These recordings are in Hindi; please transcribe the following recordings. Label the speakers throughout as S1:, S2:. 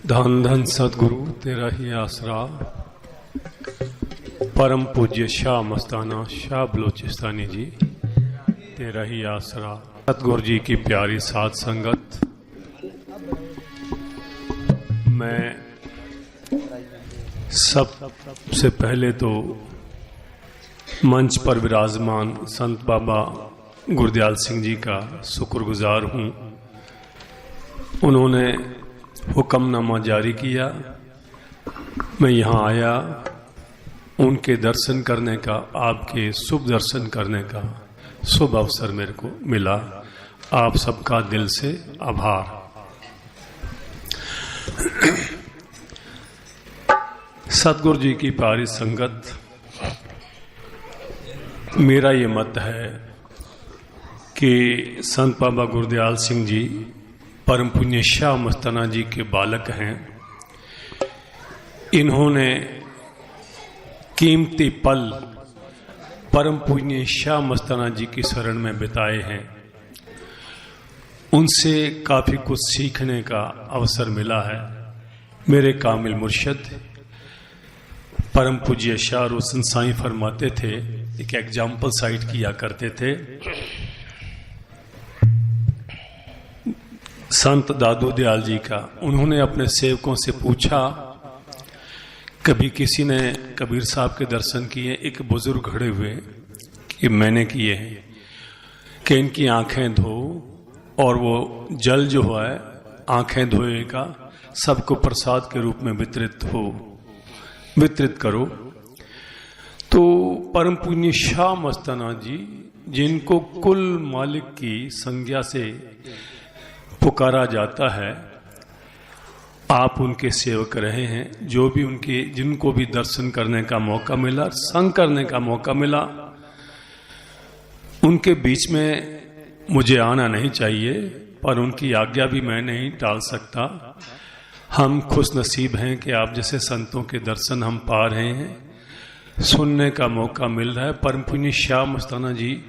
S1: धन धन सतगुरु तेरा ही आसरा। परम पूज्य शाह मस्ताना शाह बलोचिस्तानी जी तेरा ही आसरा। सतगुरु जी की प्यारी साध संगत, मैं सबसे पहले तो मंच पर विराजमान संत बाबा गुरदयाल सिंह जी का शुक्रगुजार हूँ। उन्होंने हुक्मनामा जारी किया, मैं यहाँ आया, उनके दर्शन करने का, आपके शुभ दर्शन करने का शुभ अवसर मेरे को मिला। आप सबका दिल से आभार। सतगुरु जी की प्यारी संगत, मेरा ये मत है कि संत बाबा गुरदयाल सिंह जी परम पुण्य शाह मस्ताना जी के बालक हैं। इन्होंने कीमती पल परम पुण्य शाह मस्ताना जी की शरण में बिताए हैं। उनसे काफी कुछ सीखने का अवसर मिला है। मेरे कामिल मुर्शद परम पूज्य शाह रोशन साईं फरमाते थे, एक एग्जाम्पल साइट किया करते थे। संत दादू दयाल जी का, उन्होंने अपने सेवकों से पूछा, कभी किसी ने कबीर साहब के दर्शन किए? एक बुजुर्ग खड़े हुए कि मैंने किए हैं, कि इनकी आंखें धो और वो जल जो है आंखें धोए का सबको प्रसाद के रूप में वितरित करो। तो परम पुण्य शाह मस्ताना जी, जिनको कुल मालिक की संज्ञा से पुकारा जाता है, आप उनके सेवक रहे हैं। जो भी उनके, जिनको भी दर्शन करने का मौका मिला, संग करने का मौका मिला, उनके बीच में मुझे आना नहीं चाहिए, पर उनकी आज्ञा भी मैं नहीं टाल सकता। हम खुश नसीब हैं कि आप जैसे संतों के दर्शन हम पा रहे हैं, सुनने का मौका मिल रहा है। परम पुण्य शाह मस्ताना जी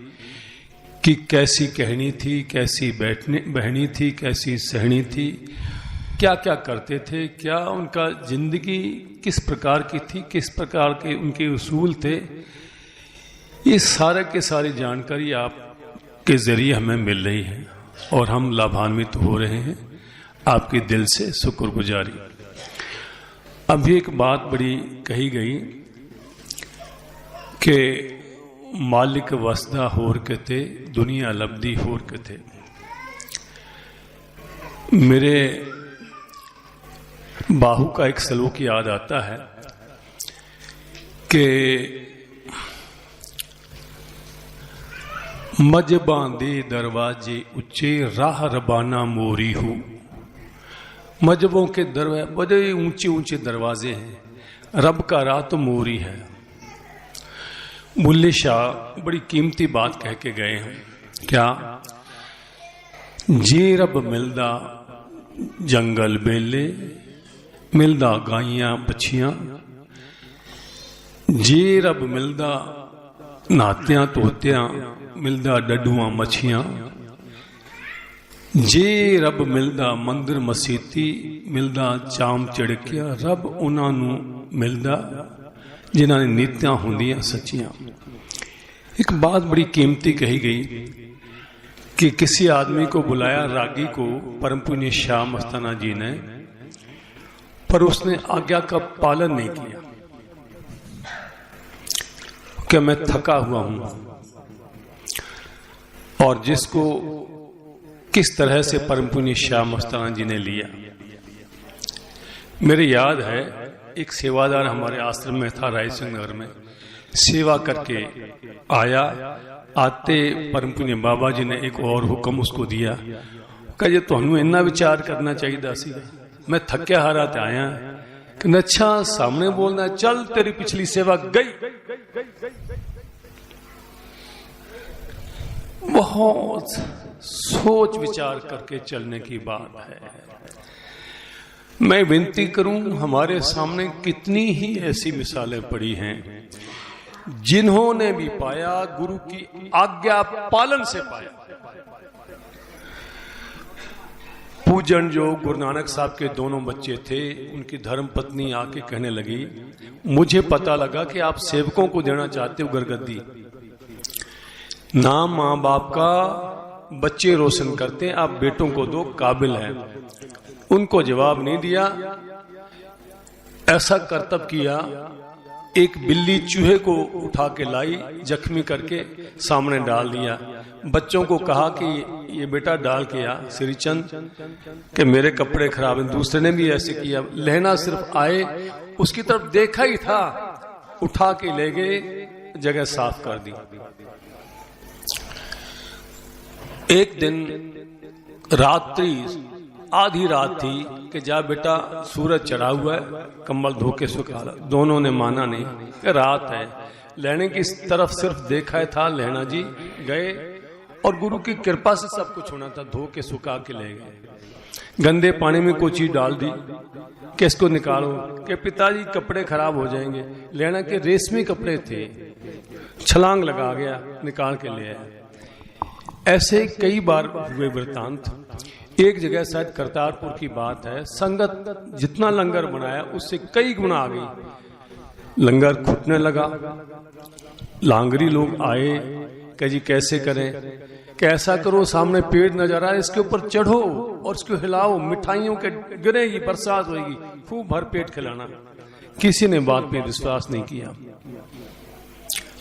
S1: कि कैसी कहनी थी, कैसी बहनी थी, कैसी सहनी थी, क्या क्या करते थे, क्या उनका जिंदगी किस प्रकार की थी, किस प्रकार के उनके उसूल थे, ये सारे के सारी जानकारी आपके जरिए हमें मिल रही है और हम लाभान्वित हो रहे हैं। आपके दिल से शुक्रगुजारी। अभी एक बात बड़ी कही गई कि मालिक वसदा होर के थे, दुनिया लब्दी होर के थे। मेरे बाहू का एक सलूक याद आता है कि मजबां दे दरवाजे ऊंचे, राह रबाना मोरी हूं। मजबों के दरवाजे बड़े ऊंचे ऊंचे दरवाजे हैं, रब का राह तो मोरी है। बुल्ले शाह बड़ी कीमती बात कह के गए हैं, क्या? जे रब मिलदा जंगल बेले, मिलदा गाइयां बछियां, जे रब मिलदा नातियां तोतियां, मिलदा डडुआं मछियां, जे रब मिलदा मंदिर मसीती, मिलदा चाम चिड़किया, रब उन्हां नूं मिलदा जिन्हां ने नीतियां होंदियां सच्चियां। एक बात बड़ी कीमती कही गई कि किसी आदमी को बुलाया, रागी को, परम पुण्य शाह मस्ताना जी ने, पर उसने आज्ञा का पालन नहीं किया कि मैं थका हुआ हूं। और जिसको किस तरह से परम पुण्य शाह मस्ताना जी ने लिया, मेरे याद है एक सेवादार हमारे आश्रम में था, राय सिंह नगर में, सेवा करके आया। आते परम पुण्य बाबा जी ने एक और हुक्म उसको दिया, कहे तुहानू इन्ना विचार करना चाहिए सी, मैं थक्या हारा ते आया, कि अच्छा सामने बोलना, चल तेरी पिछली सेवा गई। बहुत सोच विचार करके चलने की बात है। मैं विनती करूं, हमारे सामने कितनी ही ऐसी मिसालें पड़ी हैं जिन्होंने भी पाया गुरु की आज्ञा पालन से पाया। पूजन जो गुरु नानक साहब के दोनों बच्चे थे, उनकी धर्म पत्नी आके कहने लगी, मुझे पता लगा कि आप सेवकों को देना चाहते हो गरगद्दी, नाम माँ बाप का बच्चे रोशन करते हैं, आप बेटों को दो, काबिल हैं। उनको जवाब नहीं दिया, ऐसा करतब किया, एक बिल्ली चूहे को उठा के लाई, जख्मी करके सामने डाल दिया। बच्चों को कहा कि ये बेटा डाल के आ, श्रीचंद कि मेरे कपड़े खराब हैं। दूसरे ने भी ऐसे किया। लहना सिर्फ आए, उसकी तरफ देखा ही था, उठा के ले गए, जगह साफ कर दी। एक दिन रात्रि, आधी रात थी कि जा बेटा सूरज चढ़ा हुआ है, कंबल धो के सुखा ला। दोनों ने माना नहीं कि रात है। लहने की तरफ सिर्फ देखा है था, लहना जी गए और गुरु की कृपा से सब कुछ होना था, धो के सुखा के ले गए। गंदे पानी में कोई चीज डाल दी कि इसको निकालो, कि पिताजी कपड़े खराब हो जाएंगे। लहना के रेशमी कपड़े थे, छलांग लगा गया, निकाल के ले आया। ऐसे कई बार हुए वृतांत। एक जगह शायद करतारपुर की बात है, संगत जितना लंगर बनाया उससे कई गुना आ गई। लंगर घुटने लगा, लांगरी लोग आए कि जी कैसे करें, कैसा करो, सामने पेड़ नजर आए, इसके ऊपर चढ़ो और इसको हिलाओ, मिठाइयों के गिरेगी, बरसात होगी, खूब भर पेट खिलाना। किसी ने बात पे विश्वास नहीं किया।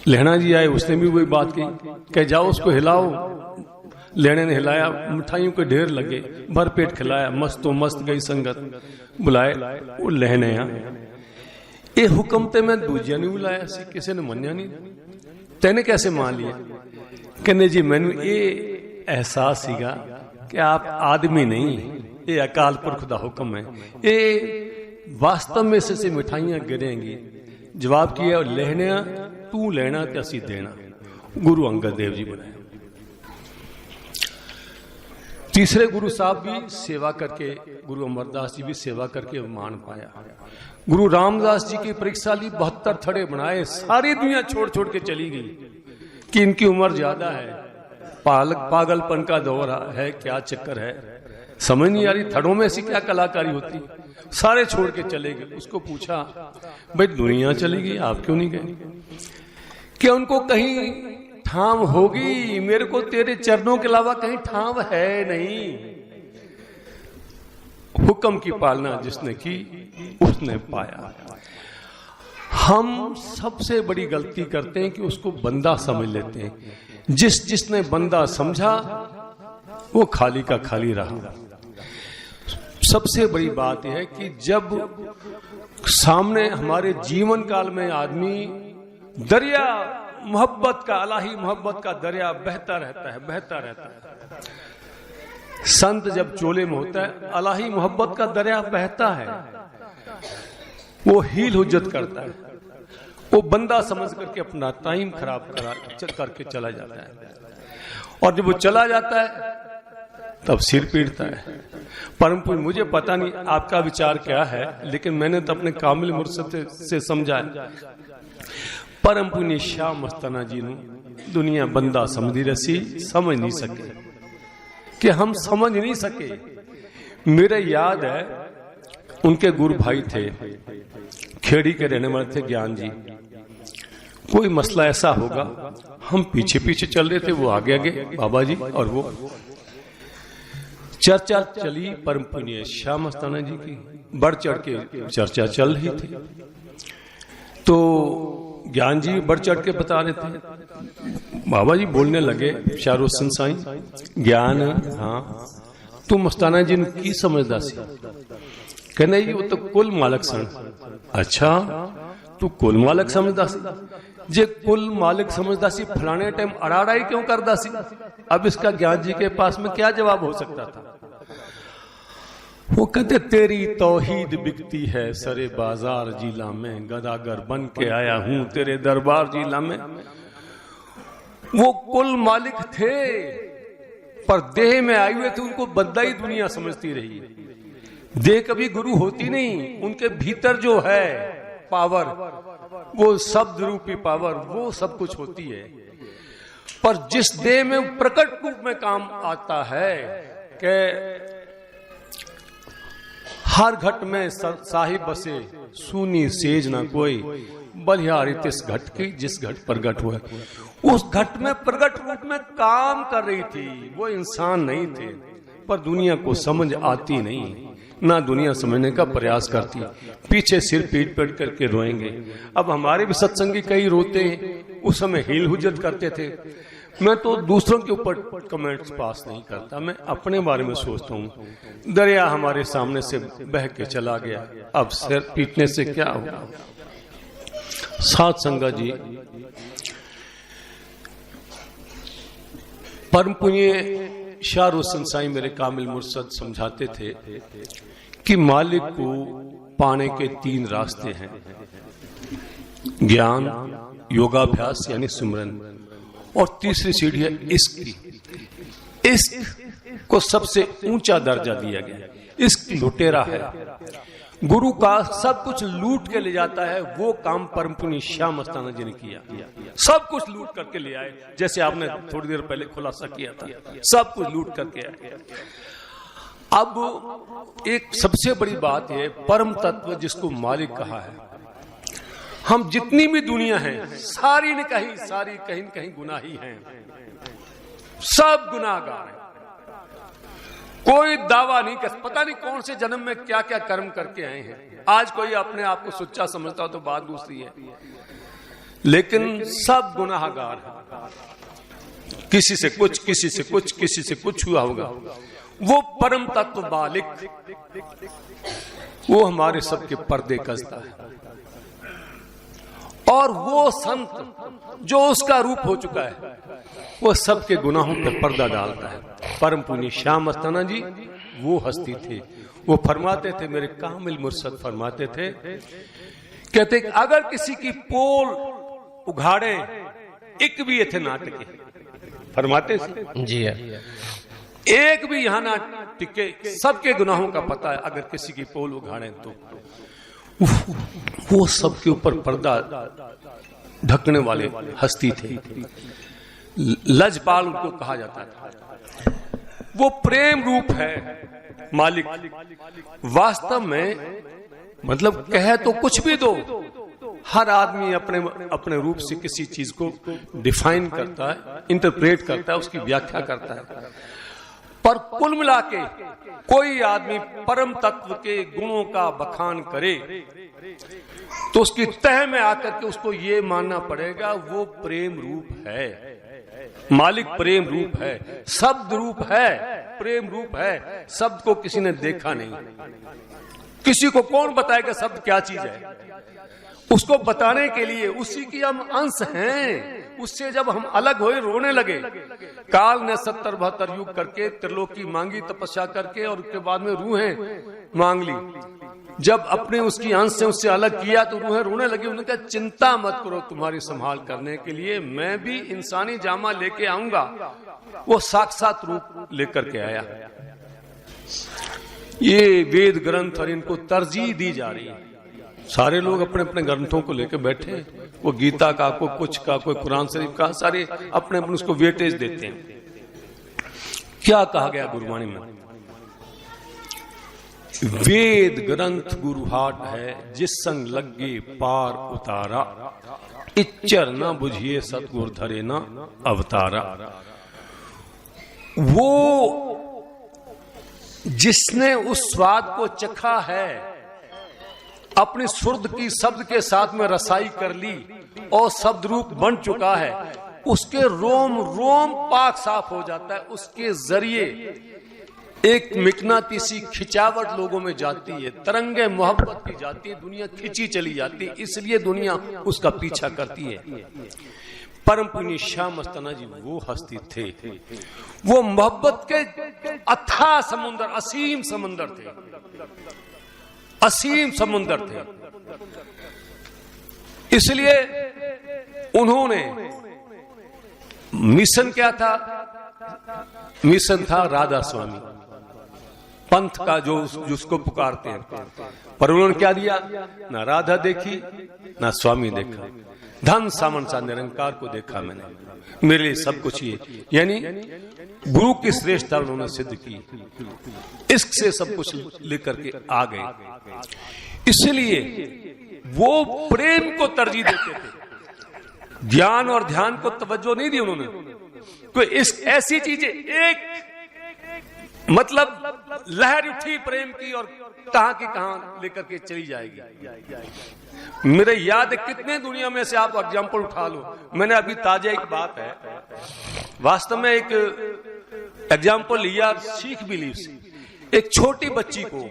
S1: लहना जी आए, उसने भी वही बात की कि जाओ उसको हिलाओ। लेने ने हिलाया, मिठाइयों के ढेर लगे, भर पेट खिलाया, मस्तो मस्त गई संगत। बुलाए वो लहने ये हुक्म ते मैं दूजिया नहीं बुलाया सी, किसी ने मन्या नहीं, तेने कैसे मान लिया? कहने जी मैनू ये एहसास सीगा कि आप आदमी नहीं, ये अकाल पुरख दा हुक्म है, ये वास्तव में से मिठाइयां गिरेंगी। जवाब किया, लहने तू लेना ते असी देना। गुरु अंगद देव जी बनाए। तीसरे गुरु साहब भी सेवा करके, गुरु अमरदास जी भी सेवा करके मान पाया। गुरु रामदास जी की परीक्षा ली, 72 थड़े बनाए, सारी दुनिया छोड़ छोड़ के चली गई कि इनकी उम्र ज्यादा है, पागलपन का दौर है, क्या चक्कर है, समझ नहीं आ रही, थड़ों में ऐसी क्या कलाकारी होती। सारे छोड़ के चले गए। उसको पूछा, भाई दुनिया चली गई, आप क्यों नहीं गए? क्या उनको कहीं ठाम होगी? मेरे को तेरे चरणों के अलावा कहीं ठाम है नहीं। हुक्म की पालना जिसने की उसने पाया। हम सबसे बड़ी गलती करते हैं कि उसको बंदा समझ लेते हैं। जिसने बंदा समझा वो खाली का खाली रहा। सबसे बड़ी बात यह है कि जब सामने हमारे जीवन काल में आदमी दरिया मोहब्बत का, अलाही मोहब्बत का दरिया बहता रहता है। संत जब चोले में होता है, अलाही मोहब्बत का दरिया बहता है, वो हील हुज्जत करता है, वो बंदा समझ करके अपना टाइम खराब करके चला जाता है। और जब वो चला जाता है तब सिर पीटता है। परंतु मुझे पता नहीं आपका विचार क्या है, लेकिन मैंने तो अपने कामिल मुर्शद से समझा है। परम पुण्य शाह मस्ताना जी ने दुनिया बंदा समझी रसी, समझ नहीं सके कि हम समझ नहीं सके। मेरे याद है उनके गुरु भाई थे, खेड़ी के रहने वाले थे ज्ञान जी। कोई मसला ऐसा होगा, हम पीछे पीछे चल रहे थे, वो आगे आगे बाबा जी, और वो चर्चा चली परम पुण्य शाह मस्ताना जी की, बढ़ चढ़ के चर्चा चल रही थी। तो ज्ञान जी बढ़ चढ़ के बता रहे थे। बाबा जी बोलने लगे, शाहरुसन साईं ज्ञान, हाँ तू मस्ताना जी की समझदा सी? कहने जी वो तो कुल मालक सन। अच्छा तू कुल मालक समझदा सी? जे कुल मालिक समझदा सी, फलाने टाइम अड़ाड़ा ही क्यों करदा सी? अब इसका ज्ञान जी के पास में क्या जवाब हो सकता था? वो कहते, तेरी तौहीद बिकती है सरे बाजार जिला में, गदागर बन के आया हूं तेरे दरबार जिला में। वो कुल मालिक थे, पर देह में आए हुए थे, उनको बंदा ही दुनिया समझती रही। देह कभी गुरु होती नहीं, उनके भीतर जो है पावर, वो शब्द रूपी पावर, वो सब कुछ होती है। पर जिस देह में प्रकट रूप में काम आता है कि हर घट में साहिब बसे, सूनी सेज ना कोई, बलिहारी तिस घट की जिस घट प्रगट हुए। उस घट में प्रगट रूप में काम कर रही थी, वो इंसान नहीं थे, पर दुनिया को समझ आती नहीं, ना दुनिया समझने का प्रयास करती, पीछे सिर पीट पीट करके रोएंगे। अब हमारे भी सत्संगी कई रोते हैं, उस समय हिल हुज्जत करते थे। मैं तो दूसरों के ऊपर कमेंट्स पास नहीं करता, मैं अपने बारे में सोचता हूँ। दरिया हमारे सामने से बह के चला गया, अब सिर पीटने से क्या होगा। साथ संगत जी, परम पुण्य शाह रोशन साईं मेरे कामिल मुर्शद समझाते थे कि मालिक को पाने के 3 रास्ते हैं, ज्ञान, योगाभ्यास यानी सिमरन, और तीसरी सीढ़ी है इश्क की। इश्क को सबसे ऊंचा दर्जा दिया गया। इश्क लुटेरा है, गुरु का सब कुछ लूट के ले जाता है। वो काम परम पुण्य शाह मस्ताना जी ने किया, सब कुछ लूट करके ले आए, जैसे आपने थोड़ी देर पहले खुलासा किया था, सब कुछ लूट करके आए। अब एक सबसे बड़ी बात है, परम तत्व जिसको मालिक कहा है, हम जितनी भी दुनिया है सारी न कहीं कहीं गुनाही हैं, सब गुनाहगार हैं। कोई दावा नहीं कर, पता नहीं कौन से जन्म में क्या क्या कर्म करके आए हैं। आज कोई अपने आप को सच्चा समझता हो तो बात दूसरी है, लेकिन सब गुनाहगार हैं। किसी से कुछ, किसी से कुछ, किसी से कुछ हुआ होगा। वो परम तत्व मालिक, वो हमारे सबके पर्दे कसता है, और वो संत जो उसका रूप हो चुका है, वो सबके गुनाहों पे पर्दा डालता है। परम पुण्य शाह मस्ताना जी वो हस्ती थे। वो फरमाते थे, मेरे कामिल मुर्शद फरमाते थे, कहते अगर किसी की पोल उघाड़े एक भी ये थे नाटके, फरमाते जी है, एक भी यहाँ ना टिके, सबके गुनाहों का पता है। अगर किसी की पोल उघाड़े तो वो सबके ऊपर पर्दा ढकने वाले हस्ती थे। लजपाल उनको कहा जाता था। वो प्रेम रूप है मालिक, वास्तव में मतलब कहे तो कुछ भी दो, हर आदमी अपने अपने रूप से किसी चीज को डिफाइन करता है, इंटरप्रेट करता है, उसकी व्याख्या करता है। पर कुल मिला के कोई आदमी परम तत्व के गुणों का बखान करे तो उसकी तह में आकर के उसको ये मानना पड़ेगा वो प्रेम रूप है। मालिक प्रेम रूप है, शब्द रूप है, प्रेम रूप है। शब्द को किसी ने देखा नहीं, किसी को कौन बताएगा शब्द क्या चीज है। उसको बताने के लिए उसी की हम अंश हैं। उससे जब हम अलग हुए रोने लगे, काल ने 70-72 युग करके त्रिलोकी मांगी तपस्या करके, और उसके बाद में रूहें मांग ली। जब अपने उसकी अंश से उससे अलग किया तो रूहें रोने लगी। उन्होंने कहा चिंता मत करो, तुम्हारी संभाल करने के लिए मैं भी इंसानी जामा लेके आऊंगा। वो साक्षात रूप लेकर के आया। ये वेद ग्रंथ और इनको तरजीह दी जा रही है। सारे लोग अपने अपने ग्रंथों को लेकर बैठे, वो गीता का, कोई कुछ का, कोई कुरान शरीफ का, सारे अपने अपने उसको वेटेज देते हैं। क्या कहा गया गुरुवाणी में? वेद ग्रंथ गुरु हाट है, जिस संग लगे पार उतारा, इच्चर न बुझिए सतगुर धरे न अवतारा। वो जिसने उस स्वाद को चखा है, अपनी सुर्द की शब्द के साथ में रसाई कर ली और शब्द रूप बन चुका है, उसके रोम रोम पाक साफ हो जाता है। उसके जरिए एक मिकनातीसी खिंचावट लोगों में जाती है, तरंगे मोहब्बत की जाती है, दुनिया खिंची चली जाती है, इसलिए दुनिया उसका पीछा करती है। परम पुण्य शाह मस्ताना जी वो हस्ती थे, वो मोहब्बत के अथाह समुंदर, असीम समुंदर थे, असीम समुंदर थे। इसलिए उन्होंने मिशन क्या था? मिशन था राधा स्वामी। पंथ का जो जिसको पुकारते हैं, पर उन्होंने क्या दिया? ना राधा देखी, ना स्वामी देखा, धन सामन सा निरंकार को देखा मैंने, मेरे लिए सब कुछ ये, यानी गुरु की श्रेष्ठता उन्होंने सिद्ध की, इश्क से सब कुछ लेकर के आ गए। इसलिए वो प्रेम को तरजीह देते थे, ज्ञान और ध्यान को तवज्जो नहीं दी उन्होंने। कोई इश्क ऐसी चीज है, एक मतलब लहर उठी प्रेम की और कहां की कहां लेकर के चली जाएगी। मेरे याद है कितने दुनिया में से आप एग्जाम्पल उठा लो। मैंने अभी ताजा एक बात है, वास्तव में एक एग्जाम्पल लिया सीख बिलीव से। एक छोटी बच्ची को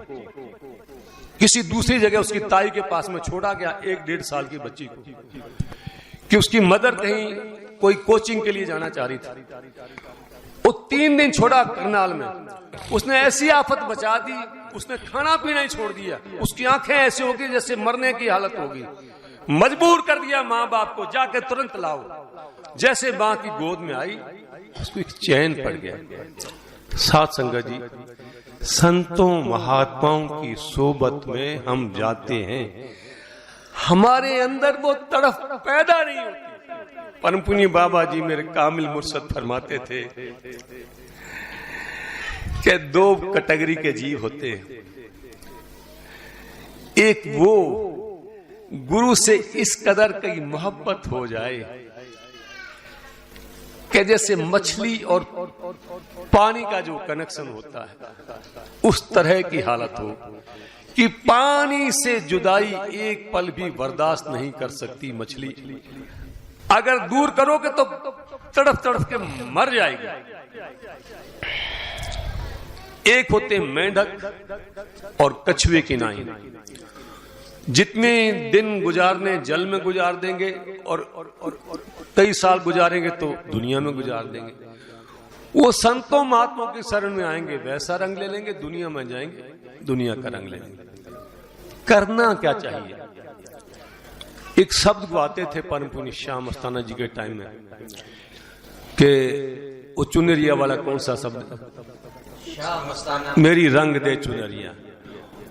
S1: किसी दूसरी जगह उसकी ताई के पास में छोड़ा गया, 1-1.5 साल की बच्ची को, कि उसकी मदर कहीं कोई कोचिंग के लिए जाना चाह रही थी। वो 3 दिन छोड़ा करनाल में, उसने ऐसी आफत बचा दी, उसने खाना पीना ही छोड़ दिया, उसकी आंखें ऐसी होगी जैसे मरने की हालत होगी। मजबूर कर दिया माँ बाप को, जाके तुरंत लाओ। जैसे माँ की गोद में आई, उसको एक चैन पड़ गया। साथ संगत जी, संतों महात्माओं की सोबत में हम जाते हैं, हमारे अंदर वो तड़फ पैदा नहीं होती। परम पुण्य बाबा जी मेरे कामिल मुर्शद फरमाते थे कि 2 कैटेगरी के जीव होते हैं। एक वो गुरु से इस कदर की मोहब्बत हो जाए कि जैसे मछली और पानी का जो कनेक्शन होता है, उस तरह की हालत हो कि पानी से जुदाई एक पल भी बर्दाश्त नहीं कर सकती मछली। अगर दूर करोगे तो तड़फ तड़फ के मर जाएगी। एक होते मेंढक और कछुए की नाई, जितने दिन गुजारने जल में गुजार देंगे और कई साल गुजारेंगे तो दुनिया में गुजार देंगे। वो संतों महात्माओं की शरण में आएंगे, वैसा रंग ले लेंगे, दुनिया में जाएंगे दुनिया का रंग लेंगे। करना क्या चाहिए? एक शब्द गाते थे परम पुण्य श्याम मस्ताना जी के टाइम में कि वो चुनरिया वाला कौन सा शब्द? मेरी रंग दे चुनरिया,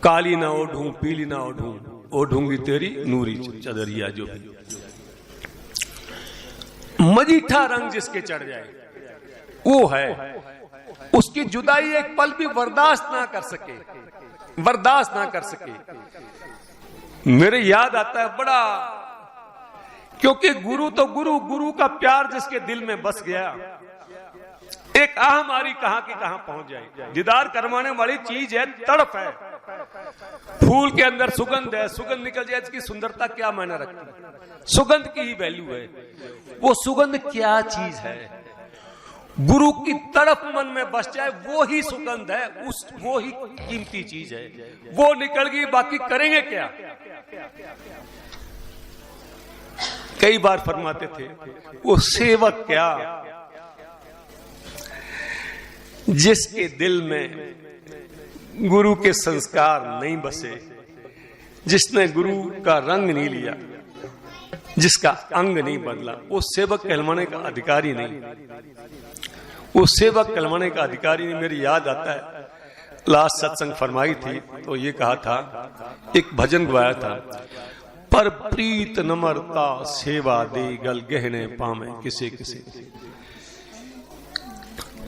S1: काली ना ओढ़ूं पीली ना ओढ़ूं, ओढ़ूंगी तेरी नूरी चदरिया। जो भी मजीठा रंग जिसके चढ़ जाए वो है, उसकी जुदाई एक पल भी बर्दाश्त ना कर सके, बर्दाश्त ना कर सके। मेरे याद आता है बड़ा, क्योंकि गुरु तो गुरु का प्यार जिसके दिल में बस गया, एक आह हमारी कहां की कहां पहुंच जाए। दीदार करवाने वाली चीज है, तड़प है। फूल के अंदर सुगंध है, सुगंध निकल जाए, इसकी सुंदरता क्या मायने रखती है? सुगंध की ही वैल्यू है। वो सुगंध क्या चीज है? गुरु की तड़प मन में बस जाए, वो ही सुगंध है, वो ही कीमती चीज है। वो निकल गई, बाकी करेंगे क्या? कई बार फरमाते थे वो सेवक क्या, जिसके दिल में गुरु के संस्कार नहीं बसे, जिसने गुरु का रंग नहीं लिया, जिसका अंग नहीं बदला, वो सेवक कहलवाने का अधिकारी नहीं। वो सेवक कहलवाने का अधिकारी नहीं। मेरी याद आता है लास्ट सत्संग फरमाई थी तो ये कहा था, एक भजन गवाया था, पर प्रीत नम्रता सेवा दे गल गहने पामे किसे किसे,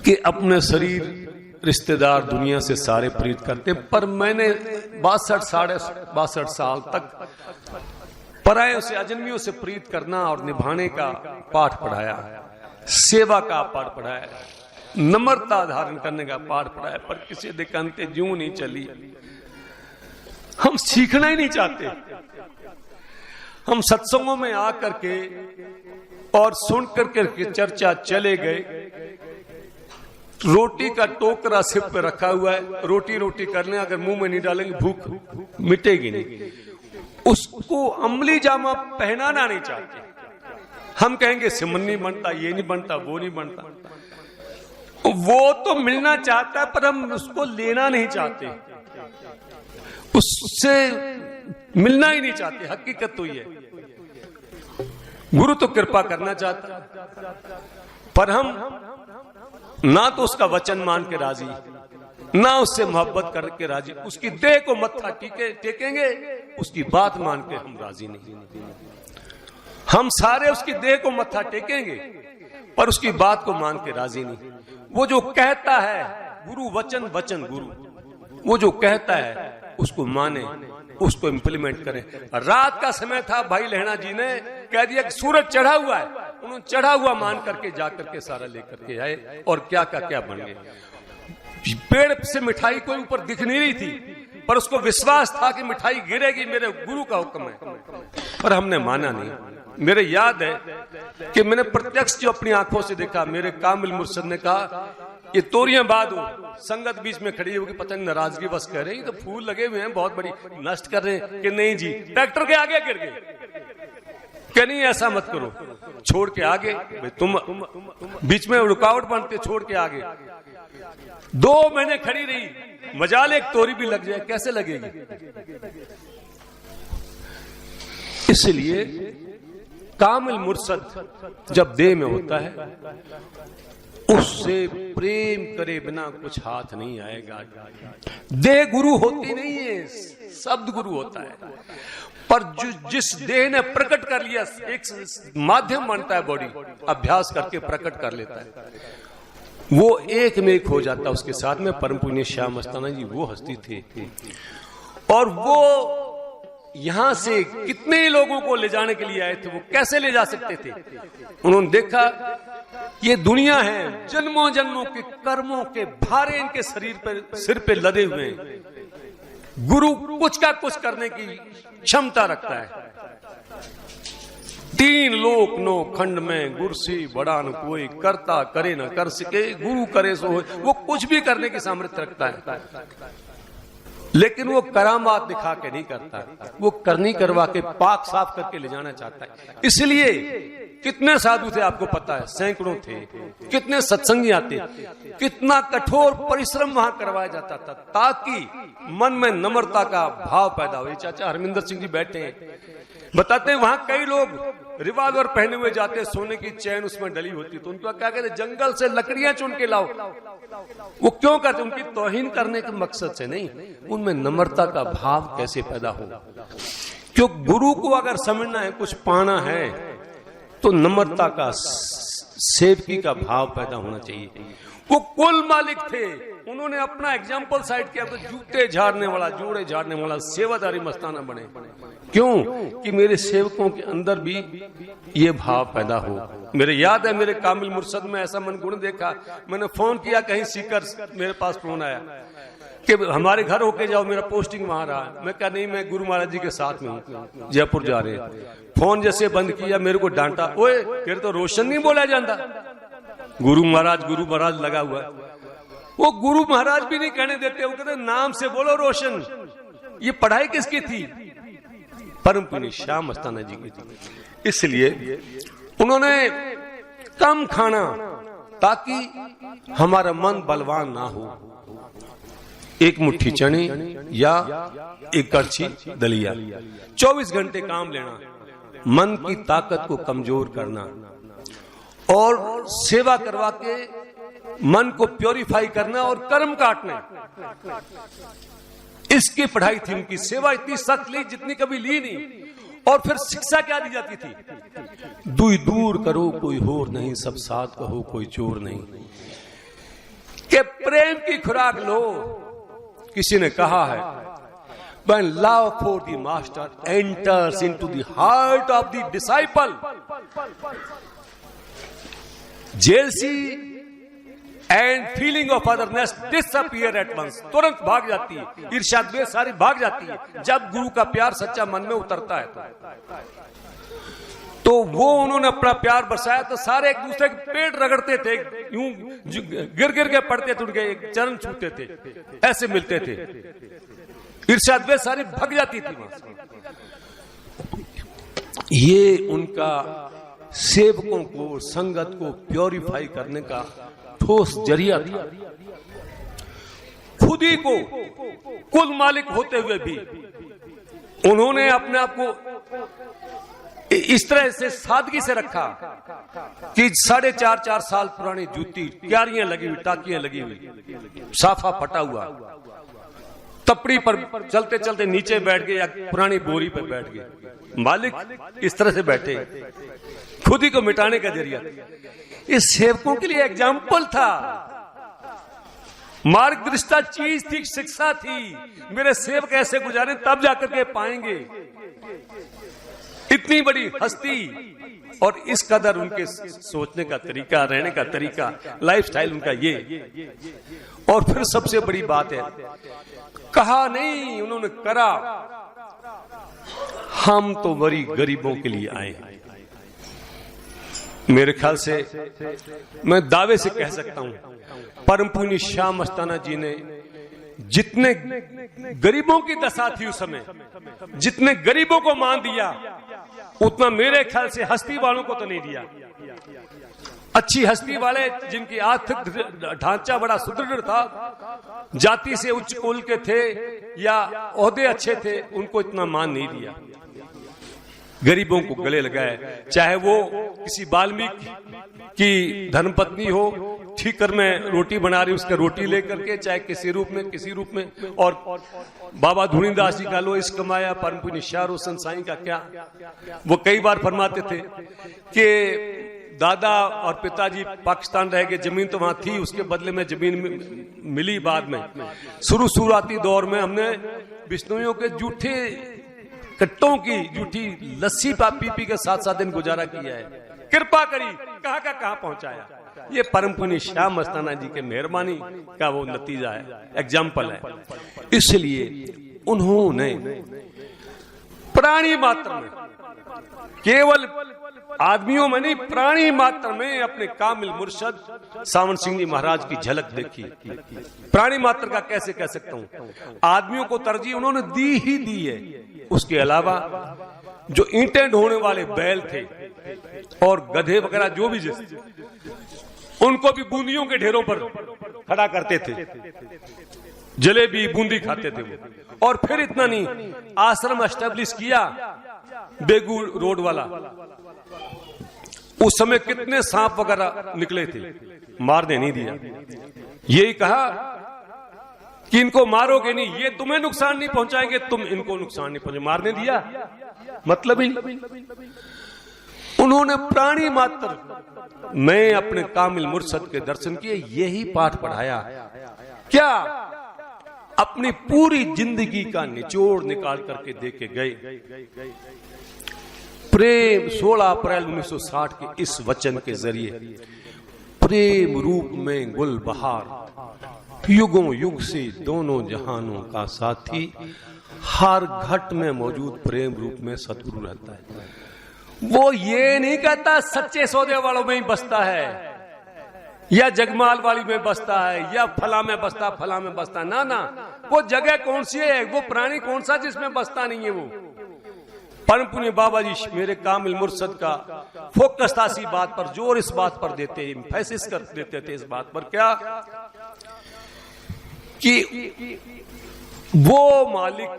S1: कि अपने शरीर रिश्तेदार दुनिया से सारे प्रीत करते, पर मैंने 62 साल तक परायों से अजन्मियों से प्रीत करना और निभाने का पाठ पढ़ाया, सेवा का पाठ पढ़ाया, नम्रता धारण करने का पाठ पढ़ाया, पर किसी दिकांते जूं नहीं चली। हम सीखना ही नहीं चाहते। हम सत्संगों में आकर के और सुन करके चर्चा चले गए, रोटी का टोकरा सिर पे रखा हुआ है, रोटी रोटी कर लें, अगर मुंह में नहीं डालेंगे भूख मिटेगी नहीं। उसको अमली जामा पहनाना नहीं चाहते। हम कहेंगे सिमन नहीं बनता, ये नहीं बनता, वो नहीं बनता। वो तो मिलना चाहता है पर हम उसको लेना नहीं चाहते, उससे मिलना ही नहीं चाहते। हकीकत तो ये, गुरु तो कृपा करना चाहता पर हम ना तो उसका वचन मान के राजी, ना उससे मोहब्बत करके राजी, उसकी देह को मत्था टेकेंगे, उसकी बात मान के हम राजी नहीं। हम सारे उसकी देह को मत्था टेकेंगे पर उसकी बात को मान के राजी नहीं। वो जो कहता है गुरु वचन वचन गुरु, वो जो कहता है उसको माने, उसको इम्प्लीमेंट करें। रात का समय था, भाई लहणा जी ने कह दिया कि सूरज चढ़ा हुआ है, उन्होंने चढ़ा हुआ मान करके जाकर के सारा लेकर के आए और क्या का क्या बन गए। पेड़ से मिठाई कोई ऊपर दिख नहीं रही थी पर उसको विश्वास था कि मिठाई गिरेगी, मेरे गुरु का हुक्म है, पर हमने माना नहीं। मेरे याद है कि मैंने प्रत्यक्ष जो अपनी आंखों से देखा, मेरे कामिल मुर्शद ने कहा ये तोरियां बाद हो, संगत बीच में खड़ी होगी, पता नहीं नाराजगी बस कह रहे हैं तो फूल लगे हुए हैं बहुत बड़ी, नष्ट कर रहे हैं कि नहीं जी, ट्रैक्टर के आगे गिर गए, क्या नहीं ऐसा मत करो, छोड़ के आगे, तुम बीच में रुकावट बनते, छोड़ के आगे। 2 महीने खड़ी रही, मजाल एक तोरी भी लग जाए, कैसे लगेगी। इसलिए कामिल मुर्शद जब देह में होता है उससे प्रेम करे बिना कुछ हाथ नहीं आएगा। देह गुरु होती नहीं है, शब्द गुरु होता है, पर जिस देह ने प्रकट कर लिया, एक माध्यम बनता है बॉडी, अभ्यास करके प्रकट कर लेता है, वो एक में एक हो जाता है उसके साथ में। परम पुण्य श्याम मस्ताना जी वो हस्ती थे और वो यहां से कितने लोगों को ले जाने के लिए आए थे, वो कैसे ले जा सकते थे। उन्होंने देखा ये दुनिया है, जन्मों जन्मों के कर्मों के भारे इनके सिर पे लदे हुए हैं। गुरु कुछ का कुछ करने की क्षमता रखता है। 3 लोक 9 खंड में गुरु से बड़ा न कोई, करता करे न कर सके, गुरु करे सो होए। वो कुछ भी करने की सामर्थ्य रखता है लेकिन वो करामात दिखा के नहीं करता, वो करनी करवा के पाक साफ करके ले जाना चाहता है। इसलिए कितने साधु थे आपको पता है, सैकड़ों थे, कितने सत्संगी आते, कितना कठोर परिश्रम वहां करवाया जाता था ताकि मन में नम्रता का भाव पैदा हो। चाचा हरमिंदर सिंह जी बैठे हैं, बताते हैं वहां कई लोग रिवॉल्वर पहने हुए जाते, सोने की चैन उसमें डली होती, तो उनको क्या कहते, जंगल से लकड़ियां चुन के लाओ। वो क्यों करते, उनकी तौहीन करने के मकसद से नहीं, उनमें नम्रता का भाव कैसे पैदा हो। क्यों गुरु को अगर समझना है, कुछ पाना है, तो नम्रता का, सेवकी का भाव पैदा होना चाहिए। वो कुल मालिक थे, उन्होंने अपना एग्जाम्पल साइड किया, तो जूते झाड़ने वाला, जोड़े झाड़ने वाला सेवादारी मस्ताना बने। क्यों कि मेरे सेवकों के अंदर भी ये भाव पैदा हो। मेरे याद है मेरे कामिल मुर्शद में ऐसा मन गुण देखा, मैंने फोन किया, कहीं सीकर मेरे पास फोन आया कि हमारे घर होके जाओ, मेरा पोस्टिंग वहां रहा। मैं कहा नहीं, मैं गुरु महाराज जी के साथ में हूँ, जयपुर जा रहे हैं। फोन जैसे बंद किया, मेरे को डांटा, ओए तेरे तो रोशन नहीं बोला जाता, गुरु महाराज लगा हुआ। वो गुरु महाराज भी नहीं कहने देते, वो कहते नाम से बोलो रोशन। ये पढ़ाई किसकी थी, परम पुण्य श्याम मस्ताना जी की थी। इसलिए उन्होंने कम खाना ताकि हमारा मन बलवान ना हो। 1 मुट्ठी चने या 1 कड़छी दलिया, 24 घंटे काम लेना, मन की ताकत को कमजोर करना और सेवा करवा के मन को प्योरीफाई करना और कर्म काटना, इसकी पढ़ाई थी उनकी। सेवा इतनी सख्त ली जितनी कभी ली नहीं। और फिर शिक्षा क्या दी जाती थी, दुई दूर करो कोई होर नहीं, सब साथ कहो कोई चोर नहीं, के प्रेम की खुराक लो। किसी ने कहा है, when love for the master enters into the heart of the disciple, jealousy and feeling of otherness disappear at once, तुरंत भाग जाती है, ईर्ष्या द्वेष सारी भाग जाती है जब गुरु का प्यार सच्चा मन में उतरता है। तो वो उन्होंने अपना प्यार बरसाया, तो सारे एक दूसरे के पेट रगड़ते थे, यूं गिर गिर के पड़ते थे, उनके चरण छूते थे, ऐसे मिलते थे, ईर्ष्या द्वेष सारी भाग जाती थी वहां से। ये उनका सेवकों को, संगत को प्योरीफाई करने का ठोस जरिया था। खुद ही को कुल मालिक होते हुए भी उन्होंने अपने आप को इस तरह से सादगी से रखा कि 4.5 साल पुरानी जूती, क्यारियां लगी हुई, टाकियां लगी हुई,
S2: साफा फटा हुआ, तपड़ी पर चलते चलते नीचे बैठ गए या पुरानी बोरी पर बैठ गए। मालिक इस तरह से बैठे, खुद ही को मिटाने का जरिया। इस सेवकों के लिए एग्जाम्पल था, मार्गदर्शिता चीज थी, शिक्षा थी। मेरे सेवक ऐसे गुजारे तब जाकर के पाएंगे। इतनी बड़ी हस्ती और इस कदर उनके सोचने का तरीका, रहने का तरीका, लाइफस्टाइल उनका ये। और फिर सबसे बड़ी बात है, कहा नहीं, उन्होंने करा। हम तो बड़ी गरीबों के लिए आए हैं। मेरे ख्याल से मैं दावे से कह सकता हूं, परम पूज्य श्याम मस्ताना जी ने जितने गरीबों की दशा थी उस समय, जितने गरीबों को मान दिया, उतना मेरे ख्याल से हस्ती वालों को तो नहीं दिया। अच्छी हस्ती वाले जिनकी आर्थिक ढांचा बड़ा सुदृढ़ था, जाति से उच्च कुल के थे या ओहदे अच्छे थे, उनको इतना मान नहीं दिया। गरीबों को गले लगाए, चाहे वो किसी वाल्मीकि की धर्मपत्नी हो, ठीकर में रोटी बना रही उसका रोटी लेकर के, चाहे किसी रूप में। और बाबा धूणीदास जी का लो इस कमाया, परम पूज्य शाह रोशन साईं का क्या। वो कई बार फरमाते थे कि दादा और पिताजी पाकिस्तान रह गए, जमीन तो वहां थी, उसके बदले में जमीन मिली बाद में। शुरुआती दौर में हमने बिश्नोइयों के जूठे कट्टों की जूठी लस्सी पी के 7-7 दिन गुजारा किया है। कृपा करी, कहां का कहां पहुंचाया। ये परम पुण्य श्याम मस्ताना जी के मेहरबानी का वो नतीजा है, एग्जाम्पल है। इसलिए उन्होंने प्राणी मात्र में, केवल आदमियों में नहीं, प्राणी मात्र में अपने कामिल मुर्शद सावन सिंह जी महाराज की झलक देखी। प्राणी मात्र का कैसे कह सकता हूं, आदमियों को तरजीह उन्होंने दी ही दी है। उसके अलावा जो ईंटें ढोने वाले बैल थे और गधे वगैरह जो भी, उनको भी बूंदियों के ढेरों पर खड़ा करते थे, जलेबी बूंदी खाते थे वो। और फिर इतना नहीं, आश्रम एस्टेब्लिश किया बेगू रोड वाला। उस समय कितने सांप वगैरह निकले थे, मारने नहीं दिया। यही कहा कि इनको मारोगे नहीं, ये तुम्हें नुकसान नहीं पहुंचाएंगे, तुम इनको नुकसान नहीं पहुंचे, मारने दिया मतलब ही। उन्होंने प्राणी मात्र में अपने कामिल मुर्शद के दर्शन किए, यही पाठ पढ़ाया। क्या अपनी पूरी जिंदगी का निचोड़ निकाल करके दे के गए। प्रेम 16 अप्रैल 1960 के इस वचन के जरिए, प्रेम रूप में गुल बहार, युगों युग से दोनों जहानों का साथी, हर घट में मौजूद प्रेम रूप में सतगुरु रहता है। वो ये नहीं कहता सच्चे सौदे वालों में ही बसता है, या जगमाल वाली में बसता है, या फला में बसता, फला में बसता। ना ना, वो जगह कौन सी है, वो प्राणी कौन सा जिसमें बसता नहीं है। वो परम पुण्य बाबा जी मेरे कामिल मुर्शद का फोकस था इसी बात पर, जोर इस बात पर देते, एम्फेसिस कर देते थे इस बात पर, क्या कि वो मालिक,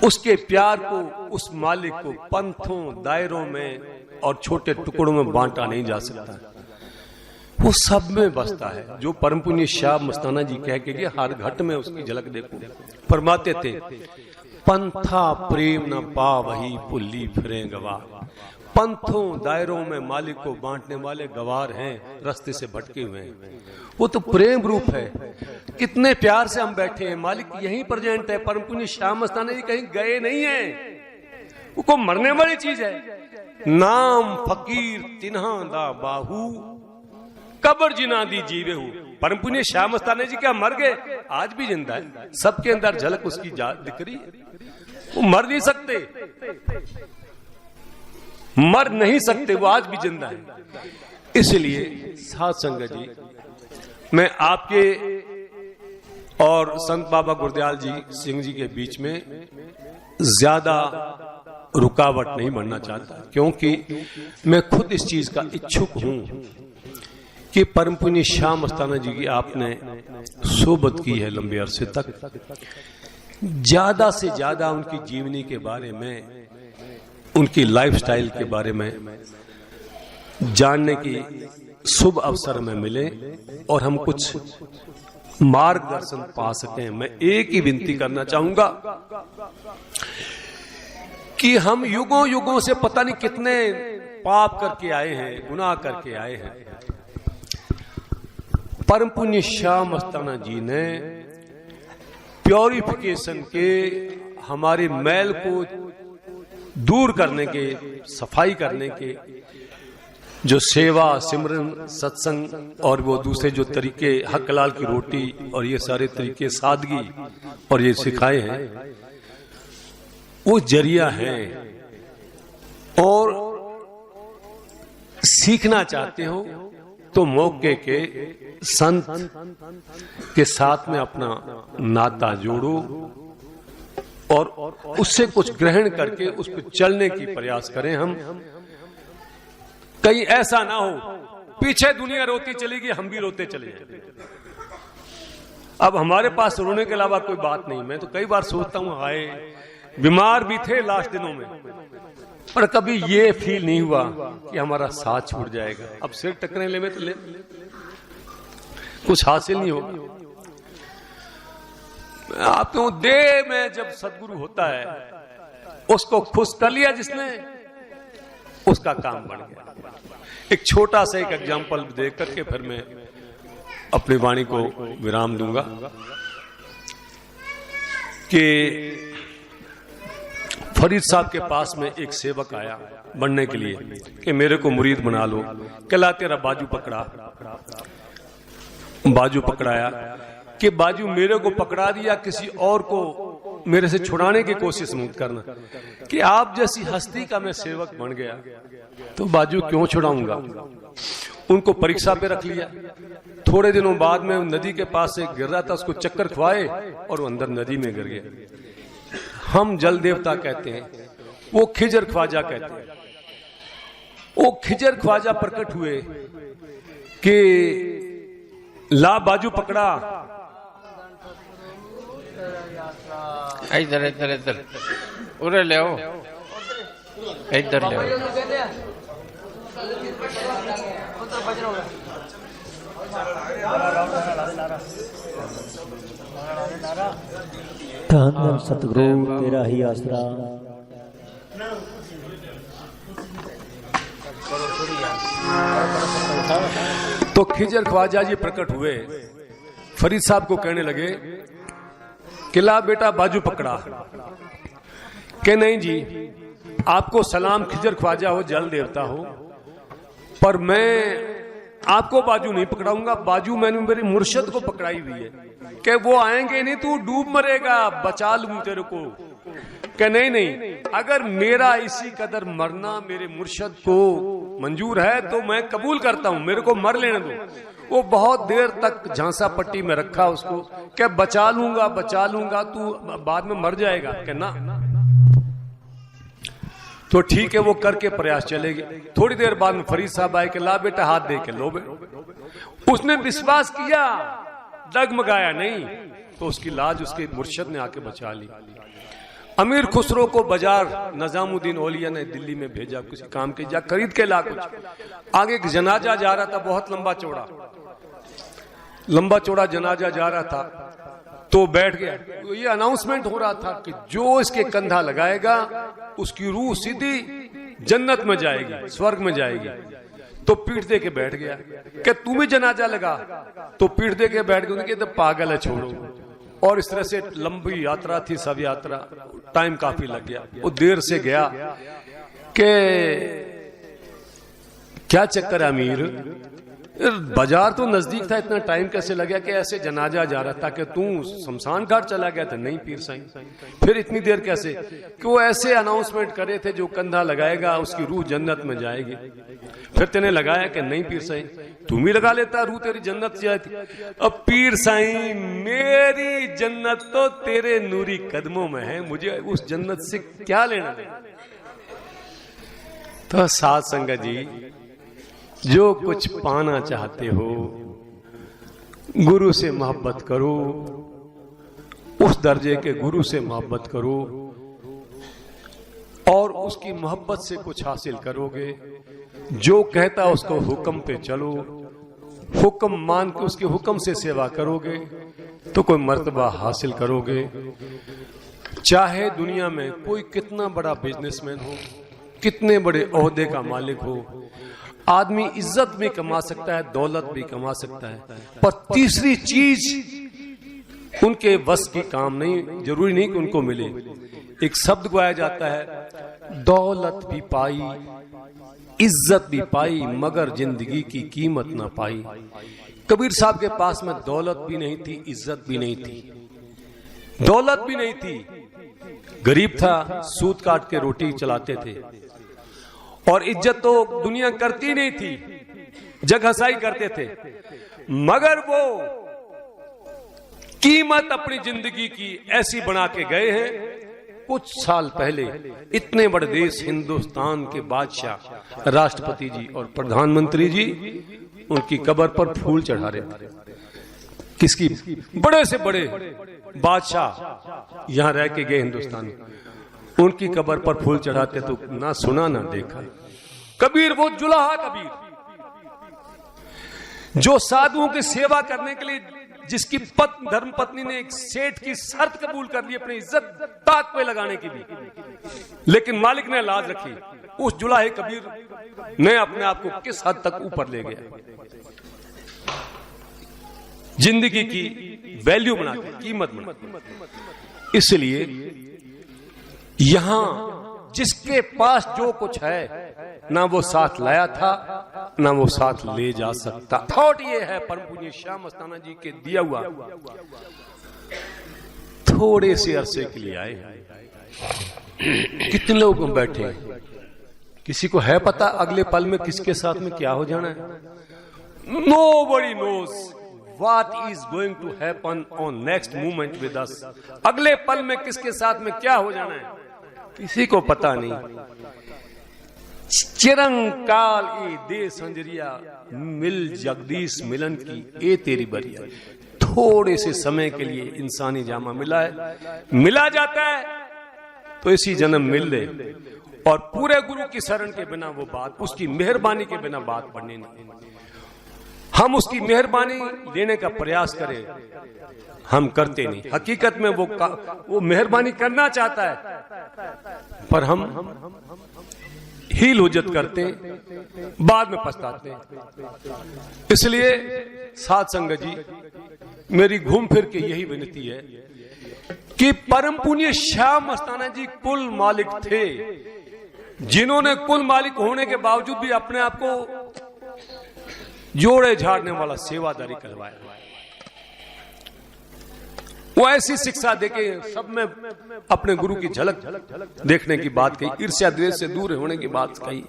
S2: उसके प्यार को, उस मालिक को पंथों, दायरों में और छोटे टुकड़ों में बांटा नहीं जा सकता। वो सब में बसता है। जो परम पुण्य शाह मस्ताना जी कह के हर घट में उसकी झलक देखो। फरमाते थे, पंथा प्रेम न पा वही पुल्ली फिरे गवार। पंथों दायरों में मालिक को बांटने वाले गवार हैं, रास्ते से भटके हुए हैं। वो तो प्रेम रूप है। कितने प्यार से हम बैठे हैं, मालिक यहीं प्रेजेंट है। परम पुण्य श्याम मस्ताना जी कहीं गए नहीं है, वो मरने वाली चीज है। नाम फकीर तिन्हा दा बाहू, कब्र जिना दी जीवे हूं। परम पुण्य श्याम मस्ताना जी क्या मर गए? आज भी जिंदा है, सबके अंदर झलक उसकी दिख रही है। वो मर नहीं सकते, मर नहीं सकते, वो आज भी जिंदा है। इसलिए साथ संगत जी, मैं आपके और संत बाबा गुरदयाल जी सिंह जी के बीच में ज्यादा रुकावट नहीं बनना चाहता, क्योंकि मैं खुद इस चीज का इच्छुक हूं कि परम पुण्य श्याम मस्ताना जी की आपने सोबत की है लंबे अरसे तक। ज्यादा से ज्यादा उनकी जीवनी के बारे में, उनकी लाइफस्टाइल के बारे में जानने की शुभ अवसर में मिले और हम कुछ मार्गदर्शन पा सकें। मैं एक ही विनती करना चाहूंगा कि हम युगों युगों से पता नहीं कितने पाप करके आए हैं, गुनाह करके आए हैं। परम पुण्य शाह मस्ताना जी ने प्योरिफिकेशन के, हमारे मैल को दूर करने के, सफाई करने के, जो सेवा, सिमरन, सत्संग और वो दूसरे जो तरीके, हक हलाल की रोटी और ये सारे तरीके, सादगी और ये सिखाए हैं, वो जरिया है। और सीखना चाहते हो तो मौके के संत के साथ में अपना नाता जोड़ो और उससे कुछ ग्रहण करके उस पर चलने की प्रयास करें। हम कहीं ऐसा ना हो पीछे दुनिया रोती चलेगी, हम भी रोते चले जाएंगे। अब हमारे पास रोने के अलावा कोई बात नहीं। मैं तो कई बार सोचता हूं, हाय बीमार भी थे लास्ट दिनों में, पर कभी ये फील नहीं हुआ कि हमारा साथ छूट जाएगा। अब सिर टकरे ले में तो ले, कुछ हासिल नहीं होगा। आपको देह में जब सदगुरु होता है, उसको खुश कर लिया जिसने, उसका काम बन गया। एक छोटा सा एक एग्जाम्पल देख करके फिर मैं अपनी वाणी को विराम दूंगा कि फरीद साहब के पास में एक सेवक आया बनने के लिए कि मेरे को मुरीद बना लो। कहला तेरा बाजू पकड़ा, बाजू पकड़ाया कि बाजू मेरे को पकड़ा दिया, किसी और को मेरे से छुड़ाने की कोशिश मत करना कि आप जैसी हस्ती का मैं सेवक बन गया तो बाजू क्यों छुड़ाऊंगा। उनको परीक्षा पे रख लिया। थोड़े दिनों बाद में नदी के पास से गिर रहा था, उसको चक्कर खवाए और वो अंदर नदी में गिर गया। हम जल देवता कहते हैं, वो खिजर ख्वाजा कहते हैं। वो खिजर ख्वाजा प्रकट हुए कि ला बाजू पकड़ा,
S3: इधर इधर इधर उरे ले आओ, इधर ले आओ।
S4: धन सतगुरु तेरा ही आसरा।
S2: तो खिजर ख्वाजा जी प्रकट हुए, फरीद साहब को कहने लगे किला बेटा बाजू पकड़ा। के नहीं जी, आपको सलाम, खिजर ख्वाजा हो, जल देवता हो, पर मैं आपको बाजू नहीं पकड़ाऊंगा। बाजू मैंने मेरी मुर्शद को पकड़ाई हुई है कि वो आएंगे नहीं, तू डूब मरेगा, बचा लूं तेरे को। कि नहीं नहीं, अगर मेरा इसी कदर मरना मेरे मुर्शद को मंजूर है तो मैं कबूल करता हूं, मेरे को मर लेने दो। वो बहुत देर तक झांसा पट्टी में रखा उसको कि बचा लूंगा, तू बाद में मर जाएगा। कि ना, तो ठीक है, वो करके प्रयास चलेगी। थोड़ी देर बाद में फरीद साहब आए कि ला बेटा हाथ दे के लो। उसने विश्वास किया, डगमगाया नहीं, तो उसकी लाज उसके मुर्शद ने आके बचा ली। अमीर खुसरो को बाजार निजामुद्दीन औलिया ने दिल्ली में भेजा, किसी काम के, जा खरीद के ला कुछ। आगे एक जनाजा जा रहा था, बहुत लंबा चौड़ा जनाजा जा रहा था, तो बैठ गया। तो ये अनाउंसमेंट हो रहा था कि जो इसके कंधा लगाएगा उसकी रूह सीधी जन्नत में जाएगी, स्वर्ग में जाएगी। तो पीठ दे के बैठ गया कि तू भी जनाजा लगा, तो पीठ दे के बैठ गए। उनके तो पागल है, छोड़ो। और इस तरह से लंबी यात्रा थी, सब यात्रा, टाइम काफी लग गया। वो देर से गया कि क्या चक्कर है अमीर, बाजार तो नजदीक था, इतना टाइम कैसे लग गया कि ऐसे जनाजा जा रहा था कि तू शमशान घाट चला गया था। नहीं पीर साईं, फिर इतनी देर कैसे, कि वो ऐसे अनाउंसमेंट करे थे जो कंधा लगाएगा उसकी रूह जन्नत में जाएगी। फिर तेने लगाया कि नहीं पीर साईं, तुम ही लगा लेता, रूह तेरी जन्नत जाती। अब पीर साईं, मेरी जन्नत तो तेरे नूरी कदमों में है, मुझे उस जन्नत से क्या लेना देना। तो साध संगत जी, जो कुछ पाना चाहते हो, गुरु से मोहब्बत करो, उस दर्जे के गुरु से मोहब्बत करो और उसकी मोहब्बत से कुछ हासिल करोगे जो कहता उसको हुक्म पे चलो, हुक्म मान के उसके हुक्म से सेवा करोगे तो कोई मर्तबा हासिल करोगे। चाहे दुनिया में कोई कितना बड़ा बिजनेसमैन हो, कितने बड़े ओहदे का मालिक हो, आदमी इज्जत भी कमा सकता है, दौलत भी कमा सकता है, पर तीसरी चीज उनके वश की काम नहीं, जरूरी नहीं कि उनको मिले। एक शब्द गाया जाता है, दौलत भी पाई, इज्जत भी पाई, मगर जिंदगी की कीमत ना पाई। कबीर साहब के पास में दौलत भी नहीं थी, इज्जत भी नहीं थी, दौलत भी नहीं थी, गरीब था, सूत काट के रोटी चलाते थे, और इज्जत तो दुनिया करती नहीं थी, जगहसाई करते थे, मगर वो कीमत अपनी जिंदगी की ऐसी बना के गए हैं। कुछ साल पहले इतने बड़े देश हिंदुस्तान के बादशाह, राष्ट्रपति जी और प्रधानमंत्री जी उनकी कब्र पर फूल चढ़ा रहे थे। किसकी? बड़े से बड़े बादशाह यहां रह के गए हिंदुस्तान, उनकी कब्र पर फूल चढ़ाते तो ना सुना ना देखा। कबीर वो जुलाहा कबीर, जो साधुओं की सेवा करने के लिए, जिसकी धर्म पत्नी ने एक सेठ की शर्त कबूल कर ली अपनी इज्जत ताक पे लगाने की भी, लेकिन मालिक ने लाज रखी। उस जुलाहे कबीर ने अपने आप को किस हद तक ऊपर ले गया, जिंदगी की वैल्यू बना के, कीमत बना। इसलिए यहां जिसके पास जो कुछ है, ना वो साथ लाया था, ना वो साथ ले जा सकता। थॉट ये है परम पूज्य श्याम मस्ताना जी के दिया हुआ। थोड़े से अरसे के लिए आए, कितने लोग बैठे, किसी को है पता अगले पल में किसके साथ में क्या हो जाना है? Nobody knows what is going to happen on next moment with us। अगले पल में किसके साथ में क्या हो जाना है किसी को पता नहीं। चिरंकाल ए दे संजरिया, मिल जगदीश मिलन की ए तेरी बरिया। थोड़े से समय के लिए इंसानी जामा मिला है, मिला जाता है तो इसी जन्म मिल ले, और पूरे गुरु की शरण के बिना वो बात, उसकी मेहरबानी के बिना बात बननी नहीं। हम उसकी मेहरबानी लेने का प्रयास करें, हम करते नहीं। हकीकत में वो मेहरबानी करना चाहता है, पर हम हील हुज्जत करते, बाद में पछताते। इसलिए साध संगत जी, मेरी घूम फिर के यही विनती है कि परम पुण्य श्याम मस्ताना जी कुल मालिक थे, जिन्होंने कुल मालिक होने के बावजूद भी अपने आप को जोड़े झाड़ने वाला सेवादारी करवाया। वो ऐसी शिक्षा देके सब में अपने गुरु की झलक देखने की बात कही, ईर्ष्या द्वेष से दूर होने की बात कही।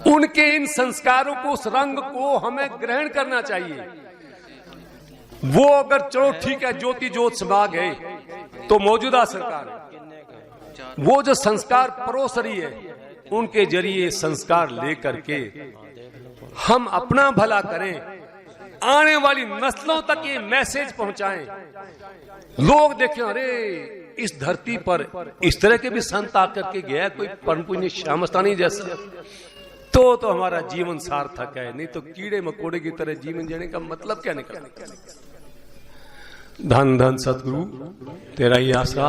S2: उनके इन संस्कारों को, उस रंग को हमें ग्रहण करना चाहिए। वो अगर चलो ठीक है ज्योति ज्योत समा गए तो मौजूदा सरकार वो जो संस्कार परोस रही है, उनके जरिए संस्कार लेकर के हम अपना भला करें, आने वाली नस्लों तक ये मैसेज पहुंचाएं। लोग देखें, अरे इस धरती पर इस तरह के भी संत आकर के गया कोई परम पुण्य श्याम मस्तानी जैसा, तो हमारा जीवन सार्थक है। नहीं तो कीड़े मकोड़े की तरह जीवन जीने का मतलब क्या निकलना। धन धन सतगुरु तेरा ही आसरा।